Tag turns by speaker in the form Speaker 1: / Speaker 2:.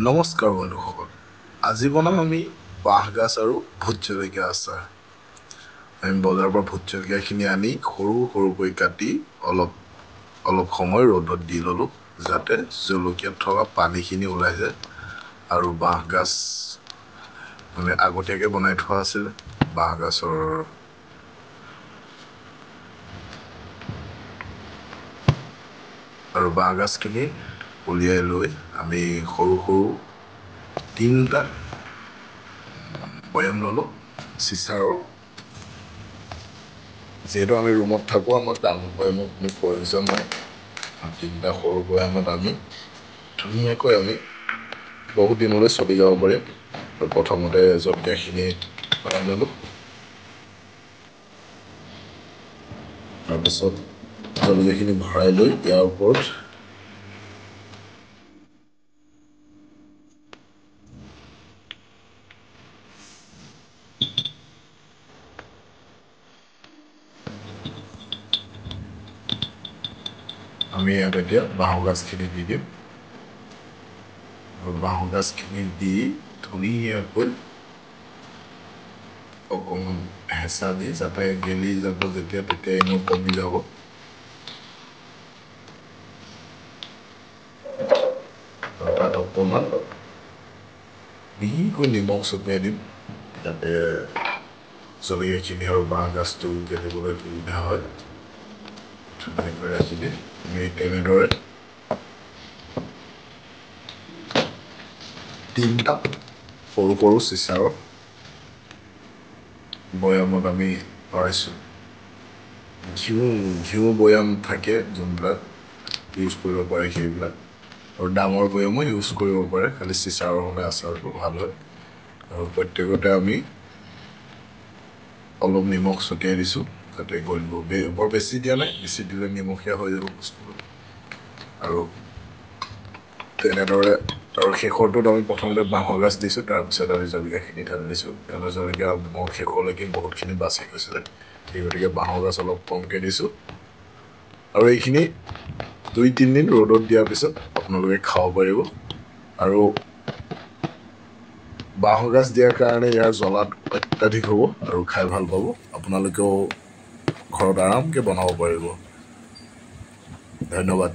Speaker 1: নমস্কাৰ বন্ধুসকল আজি বনাম আমি বাঁহগাজ আৰু ভোট জলকীয়া আচাৰ আমি বজাৰৰ পৰা ভোট জলকীয়াখিনি আনি সৰুকৈ কাটি অলপ সময় ৰ'দত দি ল'লোঁ যাতে জলকীয়াত থকা পানীখিনি ওলাই যায় আৰু বাঁহগাজ মানে আগতীয়াকৈ বনাই থোৱা আছিল বাঁহগাজৰ আৰু বাঁহগাজখিনি উলিয়াই লৈ আমি সৰু তিনিটা বৈয়াম ল'লোঁ চিচাৰৰ যিহেতু আমি ৰুমত থাকোঁ আমাৰ ডাঙৰ বৈয়ামৰ কোনো প্ৰয়োজন নাই তিনিটা সৰু বৈয়ামত আমি ধুনীয়াকৈ আমি বহুত দিনলৈ চলি যাব পাৰিম প্ৰথমতে জলকীয়াখিনি ভৰাই ল'লোঁ তাৰপিছত জলকীয়াখিনি ভৰাই লৈ ইয়াৰ ওপৰত আমি ইয়াত এতিয়া বাঁহগাজখিনি দি দিম আৰু বাঁহগাজখিনি দি ধুনীয়াকৈ অকণমান হেঁচা দি যাতে গেলি যাব যেতিয়া তেতিয়া এনেও কমি যাব আৰু তাত অকণমান মিহিকৈ নিমখ ছটিয়াই দিম যাতে জলকীয়াখিনি আৰু বাঁহগাজটো গেলিবলৈ সুবিধা হয় ধুনীয়াকৈ ৰাখি দিম আমি তেনেদৰে তিনিটা সৰু চিচাৰৰ বৈয়ামত আমি ভৰাইছোঁ ঘিউ বৈয়াম থাকে যোনবিলাক ইউজ কৰিব পাৰে সেইবিলাক আৰু ডাঙৰ বৈয়ামো ইউজ কৰিব পাৰে খালি চিচাৰৰ হ'লে আচাৰটো ভাল হয় আৰু প্ৰত্যেকতে আমি অলপ নিমখ ছটিয়াই দিছোঁ যাতে গলিব বৰ বেছি দিয়া নাই বেছি দিলে নিমখীয়া হৈ যাব বস্তুটো আৰু তেনেদৰে আৰু শেষৰটোত আমি প্ৰথমতে বাঁহগাজ দিছোঁ তাৰপিছত আমি জলকীয়াখিনি ঢালি দিছোঁ কাৰণ জলকীয়া মোৰ শেষলৈকে বহুতখিনি বাচি গৈছিলে সেই গতিকে বাঁহগাজ অলপ কমকৈ দিছোঁ আৰু এইখিনি 2-3 দিন ৰ'দত দিয়াৰ পিছত আপোনালোকে খাব পাৰিব আৰু বাঁহগাজ দিয়াৰ কাৰণে ইয়াৰ জ্বলাটো অত্যাধিক হ'ব আৰু খাই ভাল পাব আপোনালোকেও ঘৰত আৰামকৈ বনাব পাৰিব ধন্যবাদ